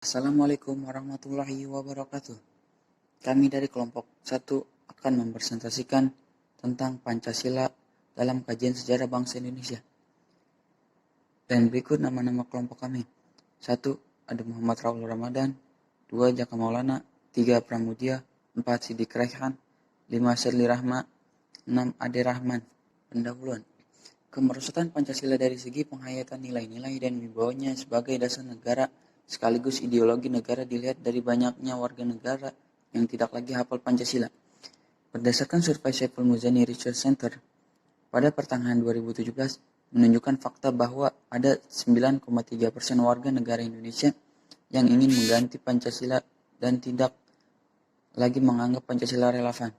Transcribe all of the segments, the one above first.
Assalamualaikum warahmatullahi wabarakatuh. Kami dari kelompok 1 akan mempresentasikan tentang Pancasila dalam kajian sejarah bangsa Indonesia. Dan berikut nama-nama kelompok kami. 1. Ada Muhammad Raul Ramadan. 2. Jaka Maulana. 3. Pramudia. 4. Sidik Raihan. 5. Sherly Rahma. 6. Ade Rahman. Pendahuluan. Kemerosotan Pancasila dari segi penghayatan nilai-nilai dan wibawanya sebagai dasar negara sekaligus ideologi negara dilihat dari banyaknya warga negara yang tidak lagi hafal Pancasila. Berdasarkan survei Saiful Muzani Research Center pada pertengahan 2017 menunjukkan fakta bahwa ada 9,3% warga negara Indonesia yang ingin mengganti Pancasila dan tidak lagi menganggap Pancasila relevan.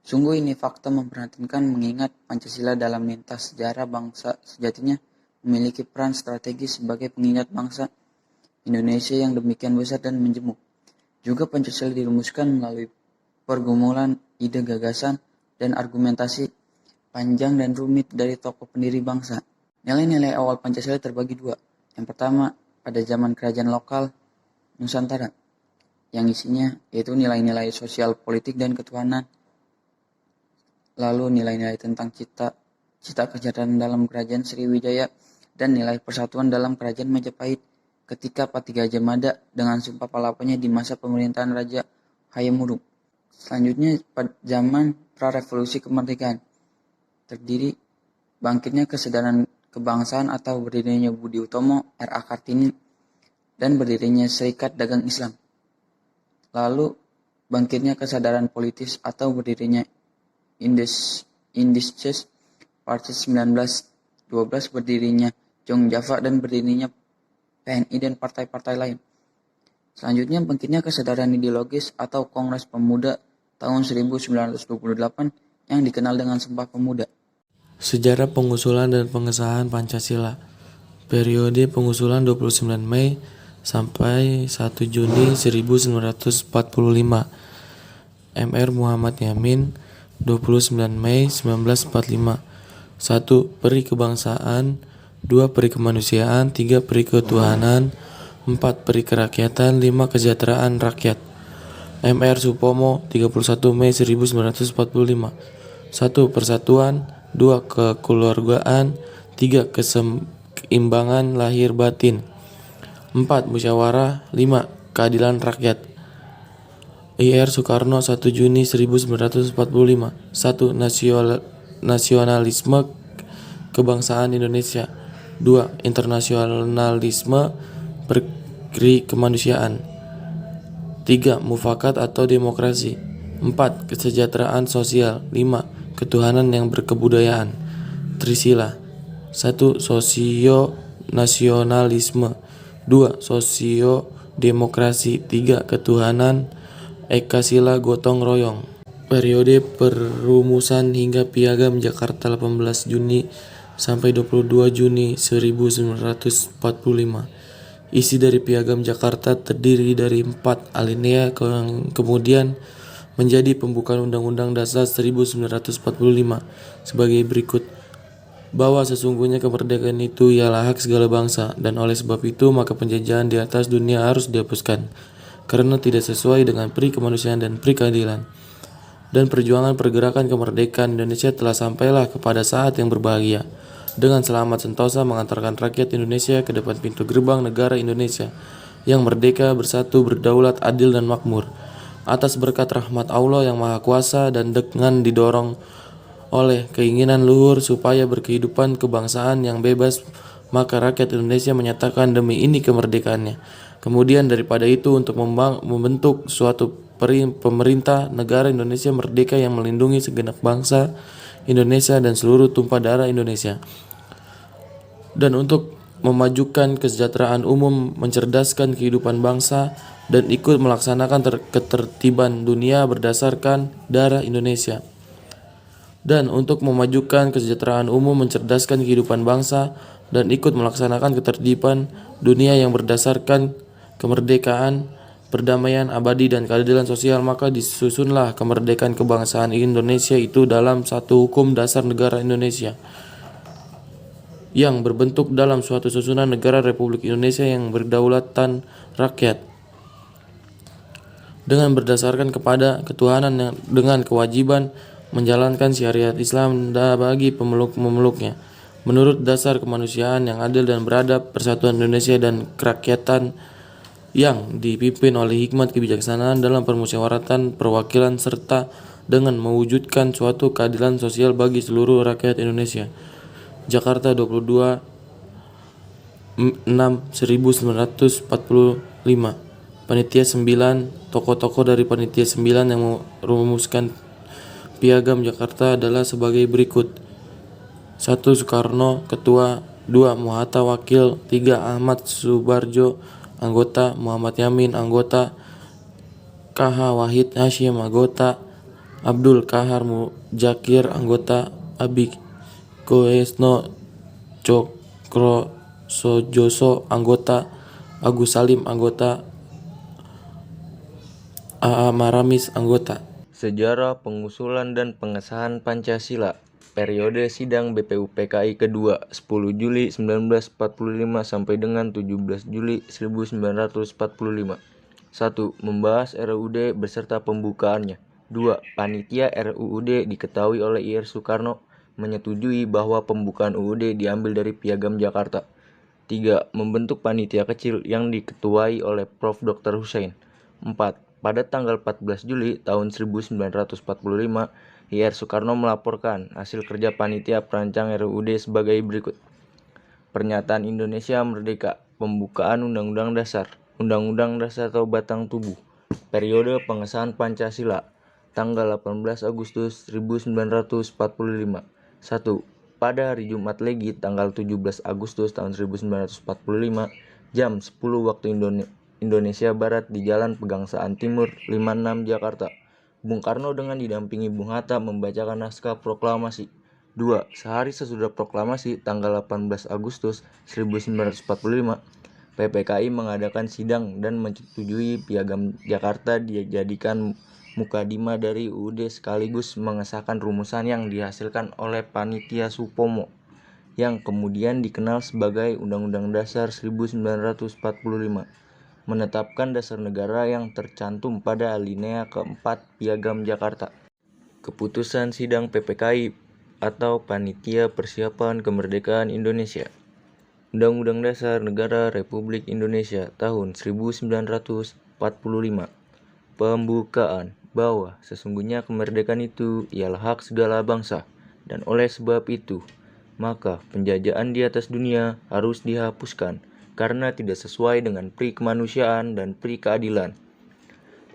Sungguh ini fakta memprihatinkan mengingat Pancasila dalam lintas sejarah bangsa sejatinya memiliki peran strategis sebagai pengingat bangsa Indonesia yang demikian besar dan menjemuk. Juga Pancasila dirumuskan melalui pergumulan ide gagasan dan argumentasi panjang dan rumit dari tokoh pendiri bangsa. Nilai-nilai awal Pancasila terbagi dua. Yang pertama, pada zaman kerajaan lokal Nusantara, yang isinya yaitu nilai-nilai sosial, politik, dan ketuhanan. Lalu nilai-nilai tentang cita kejahatan dalam kerajaan Sriwijaya dan nilai persatuan dalam kerajaan Majapahit ketika Pati Gajah Mada dengan sumpah palapanya di masa pemerintahan Raja Hayam Wuruk. Selanjutnya pada zaman pra-revolusi kemerdekaan terdiri bangkitnya kesadaran kebangsaan atau berdirinya Budi Utomo, R.A. Kartini, dan berdirinya Serikat Dagang Islam. Lalu bangkitnya kesadaran politis atau berdirinya Indisches Party 1912, berdirinya Jong Java, dan berdirinya PNI dan partai-partai lain. Selanjutnya bangkitnya kesadaran ideologis atau Kongres Pemuda tahun 1928 yang dikenal dengan Sumpah Pemuda. Sejarah pengusulan dan pengesahan Pancasila. Periode pengusulan 29 Mei sampai 1 Juni 1945. Mr. Muhammad Yamin, 29 Mei 1945. 1. Peri kebangsaan. 2. Peri kemanusiaan. 3. Peri ketuhanan. 4. Peri kerakyatan. 5. Kesejahteraan rakyat. Mr. Supomo, 31 Mei 1945. 1. Persatuan. 2. Kekeluargaan. 3. Keseimbangan lahir batin. 4. Musyawarah. 5. Keadilan rakyat. Ir Soekarno, 1 Juni 1945. 1. Nasionalisme kebangsaan Indonesia. 2. Internasionalisme peri kemanusiaan. 3. Mufakat atau demokrasi. 4. Kesejahteraan sosial. 5. Ketuhanan yang berkebudayaan. Trisila. 1. Sosio nasionalisme. 2. Sosio demokrasi. 3. Ketuhanan. Ekasila gotong royong. Periode perumusan hingga Piagam Jakarta 18 Juni sampai 22 Juni 1945. Isi dari Piagam Jakarta terdiri dari 4 alinea yang kemudian menjadi pembukaan Undang-Undang Dasar 1945 sebagai berikut. Bahwa sesungguhnya kemerdekaan itu ialah hak segala bangsa, dan oleh sebab itu maka penjajahan di atas dunia harus dihapuskan, karena tidak sesuai dengan peri kemanusiaan dan peri keadilan. Dan perjuangan pergerakan kemerdekaan Indonesia telah sampailah kepada saat yang berbahagia, dengan selamat sentosa mengantarkan rakyat Indonesia ke depan pintu gerbang negara Indonesia yang merdeka, bersatu, berdaulat, adil, dan makmur. Atas berkat rahmat Allah yang Maha Kuasa dan dengan didorong oleh keinginan luhur supaya berkehidupan kebangsaan yang bebas, maka rakyat Indonesia menyatakan demi ini kemerdekaannya. Kemudian daripada itu untuk membentuk suatu pemerintah negara Indonesia merdeka yang melindungi segenap bangsa Indonesia dan seluruh tumpah darah Indonesia. Dan untuk memajukan kesejahteraan umum, mencerdaskan kehidupan bangsa, dan ikut melaksanakan ketertiban dunia berdasarkan darah Indonesia. Dan untuk memajukan kesejahteraan umum, mencerdaskan kehidupan bangsa, dan ikut melaksanakan ketertiban dunia yang berdasarkan kemerdekaan, perdamaian abadi, dan keadilan sosial, maka disusunlah kemerdekaan kebangsaan Indonesia itu dalam satu hukum dasar negara Indonesia. yang berbentuk dalam suatu susunan negara Republik Indonesia yang berdaulatkan rakyat dengan berdasarkan kepada ketuhanan yang dengan kewajiban menjalankan syariat Islam bagi pemeluk-pemeluknya menurut dasar kemanusiaan yang adil dan beradab, persatuan Indonesia dan kerakyatan yang dipimpin oleh hikmat kebijaksanaan dalam permusyawaratan perwakilan serta dengan mewujudkan suatu keadilan sosial bagi seluruh rakyat Indonesia. Jakarta 22/6/1945. Panitia 9. Tokoh-tokoh dari Panitia 9 yang merumuskan Piagam Jakarta adalah sebagai berikut. 1. Soekarno, Ketua. 2. Muhatta, Wakil. 3. Ahmad Subarjo, Anggota. Muhammad Yamin, Anggota. KH Wahid Hasyim, Anggota. Abdul Kahar Mujakir, Anggota. Abi Koesno Cokro Sojoso, Anggota. Agus Salim, Anggota. AA Maramis, Anggota. Sejarah pengusulan dan pengesahan Pancasila. Periode sidang BPUPKI kedua 10 Juli 1945 sampai dengan 17 Juli 1945. 1. Membahas RUUD beserta pembukaannya. 2. Panitia RUUD diketahui oleh Ir Soekarno menyetujui bahwa pembukaan UUD diambil dari Piagam Jakarta. 3. Membentuk panitia kecil yang diketuai oleh Prof. Dr. Hussein. 4. Pada tanggal 14 Juli tahun 1945, Ir Soekarno melaporkan hasil kerja panitia perancang RUUD sebagai berikut. Pernyataan Indonesia Merdeka, pembukaan Undang-Undang Dasar, Undang-Undang Dasar atau Batang Tubuh, periode pengesahan Pancasila, tanggal 18 Agustus 1945. 1. Pada hari Jumat Legi tanggal 17 Agustus tahun 1945, jam 10 waktu Indonesia Barat di Jalan Pegangsaan Timur 56 Jakarta. Bung Karno dengan didampingi Bung Hatta membacakan naskah proklamasi. 2. Sehari sesudah proklamasi tanggal 18 Agustus 1945, PPKI mengadakan sidang dan menyetujui Piagam Jakarta dijadikan mukadimah dari UUD sekaligus mengesahkan rumusan yang dihasilkan oleh Panitia Supomo yang kemudian dikenal sebagai Undang-Undang Dasar 1945, menetapkan dasar negara yang tercantum pada alinea keempat Piagam Jakarta. Keputusan Sidang PPKI atau Panitia Persiapan Kemerdekaan Indonesia. Undang-Undang Dasar Negara Republik Indonesia tahun 1945. Pembukaan bahwa sesungguhnya kemerdekaan itu ialah hak segala bangsa, dan oleh sebab itu, maka penjajahan di atas dunia harus dihapuskan karena tidak sesuai dengan pri kemanusiaan dan pri keadilan.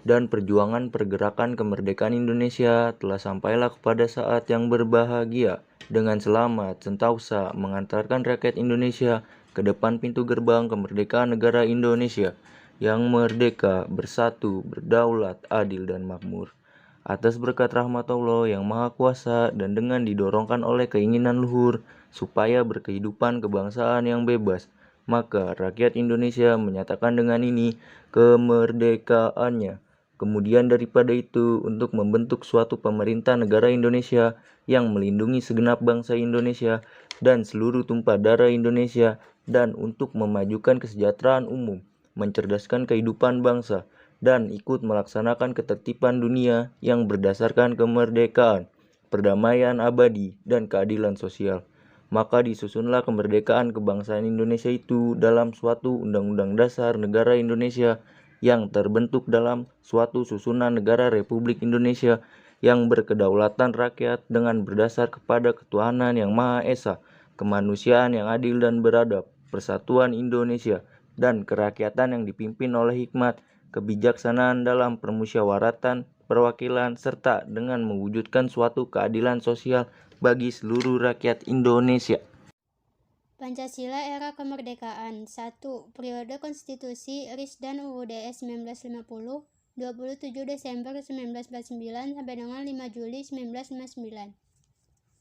Dan perjuangan pergerakan kemerdekaan Indonesia telah sampailah kepada saat yang berbahagia dengan selamat sentausa mengantarkan rakyat Indonesia ke depan pintu gerbang kemerdekaan negara Indonesia yang merdeka, bersatu, berdaulat, adil dan makmur. Atas berkat rahmat Allah yang Maha Kuasa dan dengan didorongkan oleh keinginan luhur supaya berkehidupan kebangsaan yang bebas, maka rakyat Indonesia menyatakan dengan ini kemerdekaannya. Kemudian daripada itu, untuk membentuk suatu pemerintah negara Indonesia yang melindungi segenap bangsa Indonesia dan seluruh tumpah darah Indonesia, dan untuk memajukan kesejahteraan umum, mencerdaskan kehidupan bangsa, dan ikut melaksanakan ketertiban dunia yang berdasarkan kemerdekaan, perdamaian abadi, dan keadilan sosial. Maka disusunlah kemerdekaan kebangsaan Indonesia itu dalam suatu Undang-Undang Dasar Negara Indonesia yang terbentuk dalam suatu susunan negara Republik Indonesia yang berkedaulatan rakyat dengan berdasar kepada ketuhanan yang Maha Esa, kemanusiaan yang adil dan beradab, persatuan Indonesia, dan kerakyatan yang dipimpin oleh hikmat, kebijaksanaan dalam permusyawaratan, perwakilan, serta dengan mewujudkan suatu keadilan sosial bagi seluruh rakyat Indonesia. Pancasila Era Kemerdekaan. 1. Periode Konstitusi RIS dan UUD 1950, 27 Desember 1949 sampai dengan 5 Juli 1959.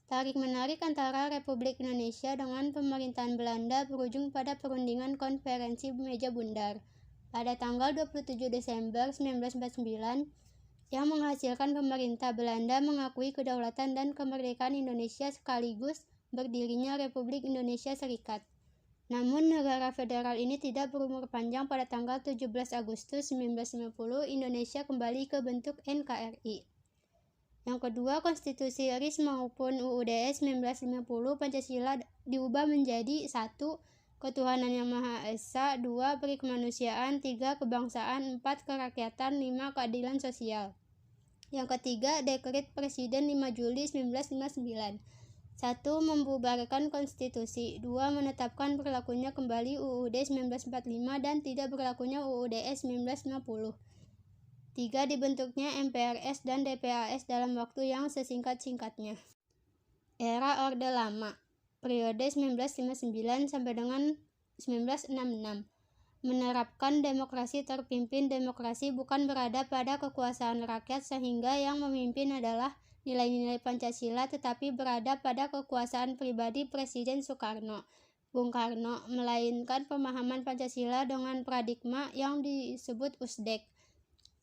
Tarik-menarik antara Republik Indonesia dengan pemerintahan Belanda berujung pada perundingan Konferensi Meja Bundar pada tanggal 27 Desember 1949 yang menghasilkan pemerintah Belanda mengakui kedaulatan dan kemerdekaan Indonesia sekaligus berdirinya Republik Indonesia Serikat. Namun negara federal ini tidak berumur panjang. Pada tanggal 17 Agustus 1950 Indonesia kembali ke bentuk NKRI. Yang kedua, Konstitusi RIS maupun UUD 1950 Pancasila diubah menjadi 1. Ketuhanan yang Maha Esa, 2. Peri kemanusiaan, 3. Kebangsaan, 4. Kerakyatan, 5. Keadilan sosial. Yang ketiga, Dekret Presiden 5 Juli 1959. 1. Membubarkan konstitusi. 2. Menetapkan berlakunya kembali UUD 1945 dan tidak berlakunya UUD 1950. 3. Dibentuknya MPRS dan DPAS dalam waktu yang sesingkat-singkatnya. Era Orde Lama, periode 1959 sampai dengan 1966. Menerapkan demokrasi terpimpin. Demokrasi bukan berada pada kekuasaan rakyat sehingga yang memimpin adalah nilai-nilai Pancasila, tetapi berada pada kekuasaan pribadi Presiden Soekarno, Bung Karno, melainkan pemahaman Pancasila dengan paradigma yang disebut USDEK.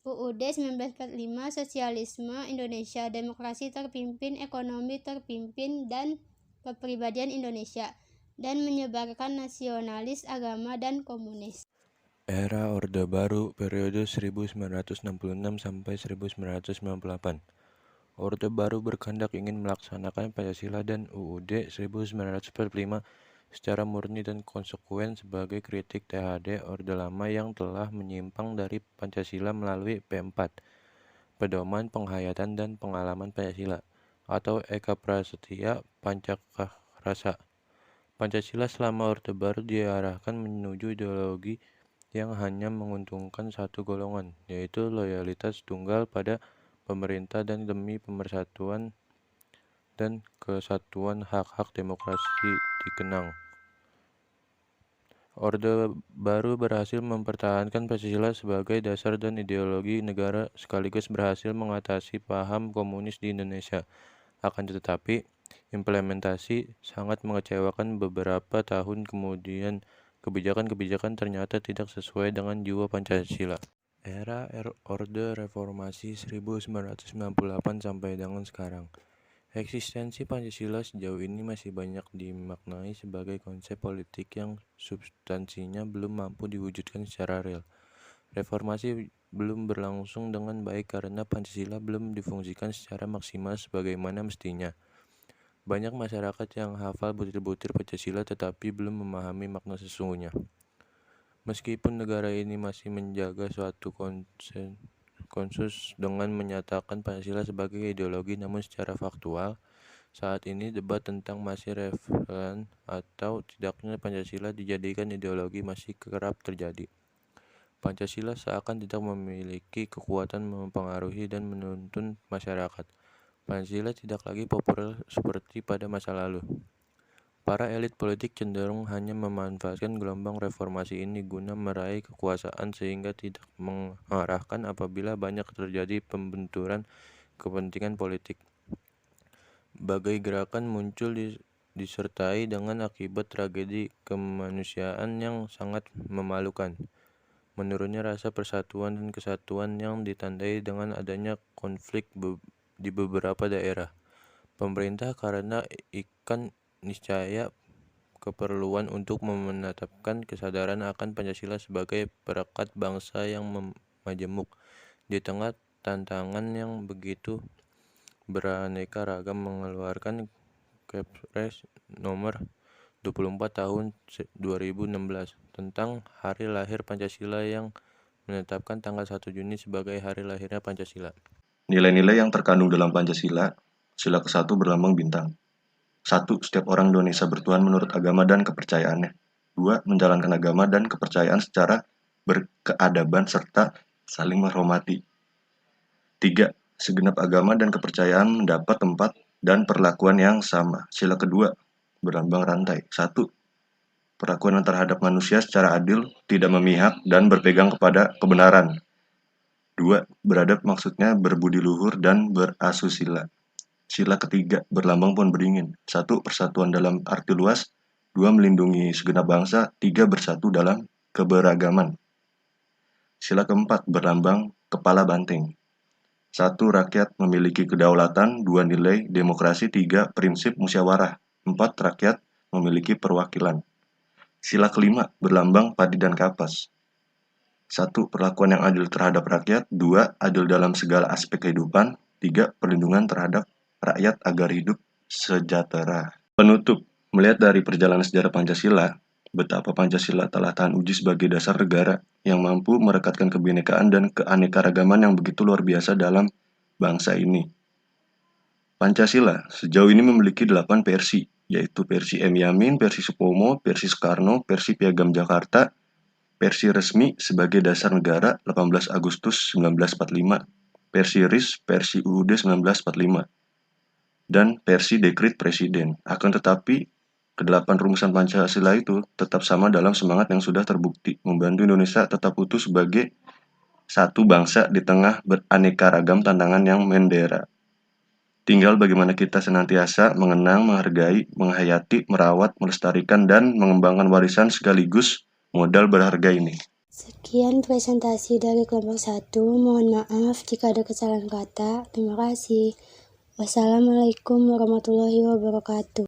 UUD 1945, Sosialisme Indonesia, Demokrasi terpimpin, Ekonomi terpimpin, dan Kepribadian Indonesia, dan menyebarkan nasionalis, agama, dan komunis. Era Orde Baru periode 1966 sampai 1998. Orde Baru berkehendak ingin melaksanakan Pancasila dan UUD 1945 secara murni dan konsekuen sebagai kritik THD Orde Lama yang telah menyimpang dari Pancasila melalui P4, Pedoman Penghayatan dan Pengalaman Pancasila, atau Eka Prasetya Pancakarsa. Pancasila selama Orde Baru diarahkan menuju ideologi yang hanya menguntungkan satu golongan, yaitu loyalitas tunggal pada pemerintah dan demi pemersatuan dan kesatuan hak-hak demokrasi dikenang. Orde Baru berhasil mempertahankan Pancasila sebagai dasar dan ideologi negara sekaligus berhasil mengatasi paham komunis di Indonesia. Akan tetapi, implementasi sangat mengecewakan. Beberapa tahun kemudian, kebijakan-kebijakan ternyata tidak sesuai dengan jiwa Pancasila. Era Orde Reformasi 1998 sampai dengan sekarang. Eksistensi Pancasila sejauh ini masih banyak dimaknai sebagai konsep politik yang substansinya belum mampu diwujudkan secara real. Reformasi belum berlangsung dengan baik karena Pancasila belum difungsikan secara maksimal sebagaimana mestinya. Banyak masyarakat yang hafal butir-butir Pancasila tetapi belum memahami makna sesungguhnya. Meskipun negara ini masih menjaga suatu konsensus dengan menyatakan Pancasila sebagai ideologi, namun secara faktual, saat ini debat tentang masih relevan atau tidaknya Pancasila dijadikan ideologi masih kerap terjadi. Pancasila seakan tidak memiliki kekuatan mempengaruhi dan menuntun masyarakat. Pancasila tidak lagi populer seperti pada masa lalu. Para elit politik cenderung hanya memanfaatkan gelombang reformasi ini guna meraih kekuasaan sehingga tidak mengarahkan apabila banyak terjadi pembenturan kepentingan politik. Bagai gerakan muncul disertai dengan akibat tragedi kemanusiaan yang sangat memalukan. Menurunnya rasa persatuan dan kesatuan yang ditandai dengan adanya konflik di beberapa daerah. Pemerintah karena ikan niscaya keperluan untuk menetapkan kesadaran akan Pancasila sebagai perekat bangsa yang majemuk di tengah tantangan yang begitu beraneka ragam, mengeluarkan Kepres nomor 24 tahun 2016 tentang hari lahir Pancasila yang menetapkan tanggal 1 Juni sebagai hari lahirnya Pancasila. Nilai-nilai yang terkandung dalam Pancasila, sila ke-1 berlambang bintang. 1. Setiap orang Indonesia bertuhan menurut agama dan kepercayaannya. 2. Menjalankan agama dan kepercayaan secara berkeadaban serta saling menghormati. 3. Segenap agama dan kepercayaan mendapat tempat dan perlakuan yang sama. Sila kedua berlambang rantai. 1. Perlakuan terhadap manusia secara adil, tidak memihak, dan berpegang kepada kebenaran. 2. Beradab maksudnya berbudi luhur dan berasusila. Sila ketiga berlambang pohon beringin. 1. Persatuan dalam arti luas. 2. Melindungi segenap bangsa. 3. Bersatu dalam keberagaman. Sila keempat berlambang kepala banteng. 1. Rakyat memiliki kedaulatan. 2. Nilai demokrasi. 3. Prinsip musyawarah. 4. Rakyat memiliki perwakilan. Sila kelima berlambang padi dan kapas. 1. Perlakuan yang adil terhadap rakyat. 2. Adil dalam segala aspek kehidupan. 3. Perlindungan terhadap rakyat agar hidup sejahtera. Penutup, melihat dari perjalanan sejarah Pancasila, betapa Pancasila telah tahan uji sebagai dasar negara yang mampu merekatkan kebinekaan dan keanekaragaman yang begitu luar biasa dalam bangsa ini. Pancasila sejauh ini memiliki 8 versi, yaitu versi M. Yamin, versi Supomo, versi Soekarno, versi Piagam Jakarta, versi resmi sebagai dasar negara 18 Agustus 1945, versi RIS, versi UUD 1945, dan versi dekret presiden. Akan tetapi, kedelapan rumusan Pancasila itu tetap sama dalam semangat yang sudah terbukti membantu Indonesia tetap utuh sebagai satu bangsa di tengah beraneka ragam tantangan yang mendera. Tinggal bagaimana kita senantiasa mengenang, menghargai, menghayati, merawat, melestarikan, dan mengembangkan warisan sekaligus modal berharga ini. Sekian presentasi dari kelompok 1. Mohon maaf jika ada kesalahan kata. Terima kasih. Wassalamualaikum warahmatullahi wabarakatuh.